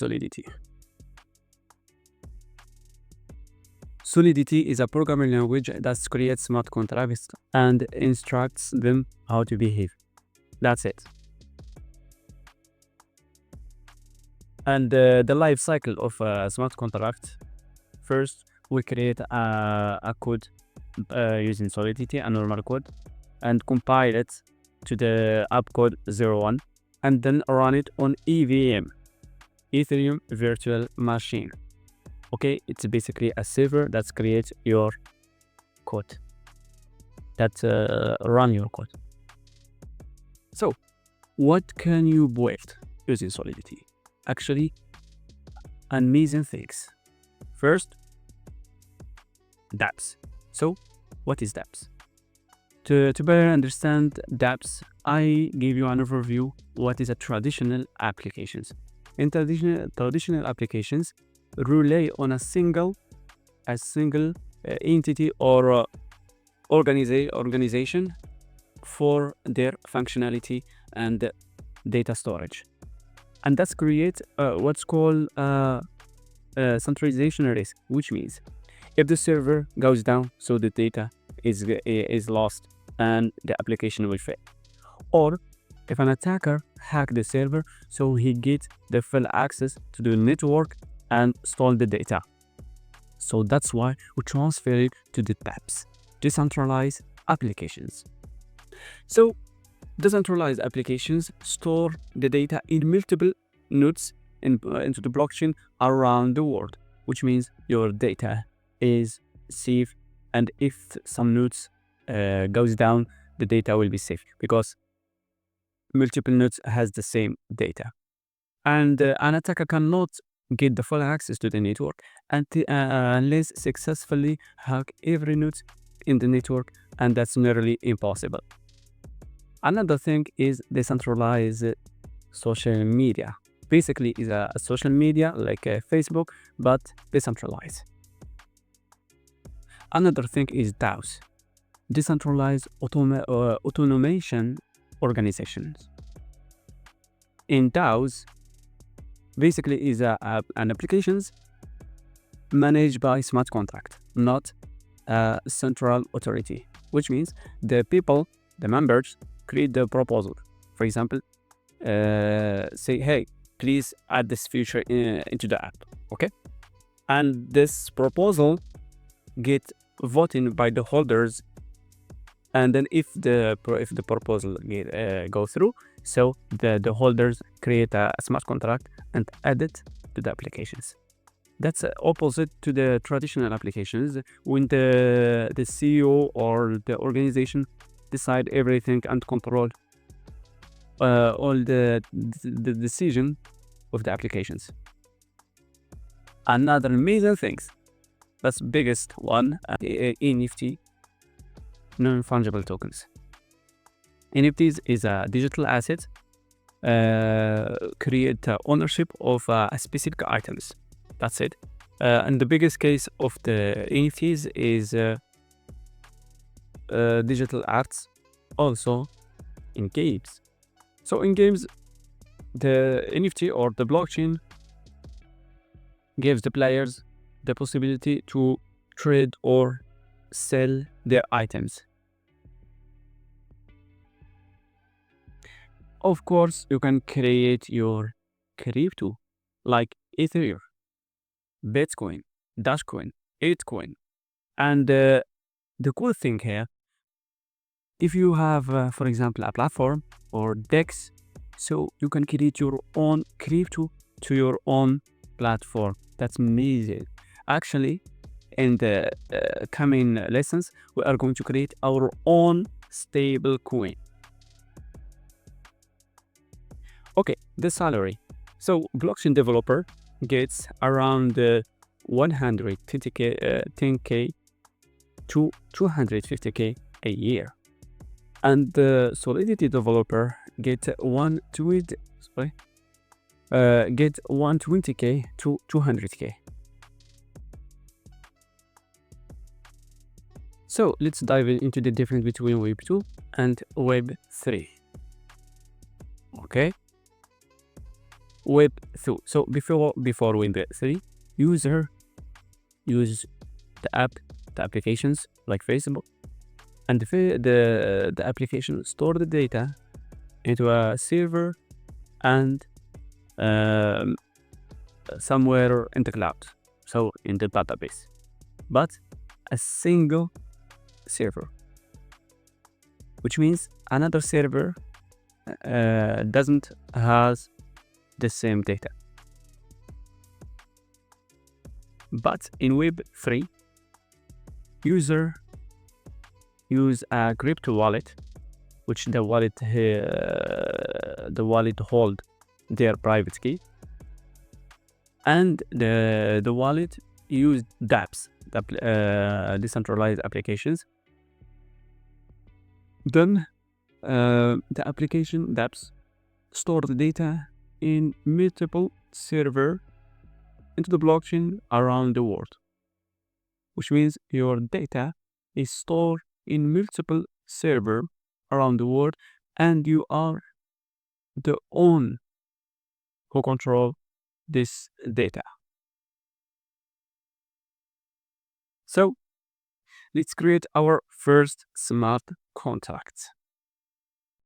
Solidity. Solidity is a programming language that creates smart contracts and instructs them how to behave. That's it. And the life cycle of a smart contract: first, we create a code using Solidity, a normal code, and compile it to the app code 01, and then run it on EVM, Ethereum Virtual Machine. Okay, it's basically a server that creates your code, that run your code. So, what can you build using Solidity? Actually, amazing things. First, DApps. So, what is DApps? To better understand DApps, I give you an overview what is a traditional applications. In traditional applications, rely on a single entity or organization for their functionality and data storage, and that's create what's called centralization risk, which means if the server goes down, so the data is lost and the application will fail. Or if an attacker hack the server, so he gets the full access to the network and stole the data. So that's why we transfer it to the DApps, decentralized applications. So decentralized applications store the data in multiple nodes into the blockchain around the world, which means your data is safe, and if some nodes goes down, the data will be safe because multiple nodes has the same data, and an attacker cannot get the full access to the network unless successfully hack every node in the network, and that's nearly impossible. Another thing is decentralized social media. Basically, is a social media like Facebook, but decentralized. Another thing is DAOs, decentralized automation organizations. In DAOs, basically is an applications managed by smart contract, not a central authority, which means the people, the members, create the proposal. For example, say, hey, please add this feature into the app, okay? And this proposal get voted by the holders, and then if the proposal go through, so the holders create a smart contract and add it to the applications. That's opposite to the traditional applications when the CEO or the organization decide everything and control all the decision of the applications. Another major things, that's biggest one, NFT, non-fungible tokens. NFTs is a digital asset create ownership of specific items. That's it. And the biggest case of the NFTs is digital arts, also in games. So in games, the NFT or the blockchain gives the players the possibility to trade or sell their items. Of course, you can create your crypto like Ethereum, Bitcoin, Dashcoin, Bitcoin. And the cool thing here, if you have, for example, a platform or DEX, so you can create your own crypto to your own platform. That's amazing. Actually, in the coming lessons, we are going to create our own stable coin. Okay, the salary. So blockchain developer gets around 10K to 250K a year, and the Solidity developer get 120K to 200K. So let's dive into the difference between Web 2 and Web 3. Okay. Web 2. So before Web 3, user use the applications like Facebook, and the application store the data into a server and um, somewhere in the cloud, so in the database. But a single server, which means another server doesn't has the same data. But in Web 3, user use a crypto wallet, which the wallet hold their private key, and the wallet use DApps, decentralized applications. Then the application DApps store the data in multiple server into the blockchain around the world, which means your data is stored in multiple server around the world, and you are the one who control this data. So let's create our first smart contract.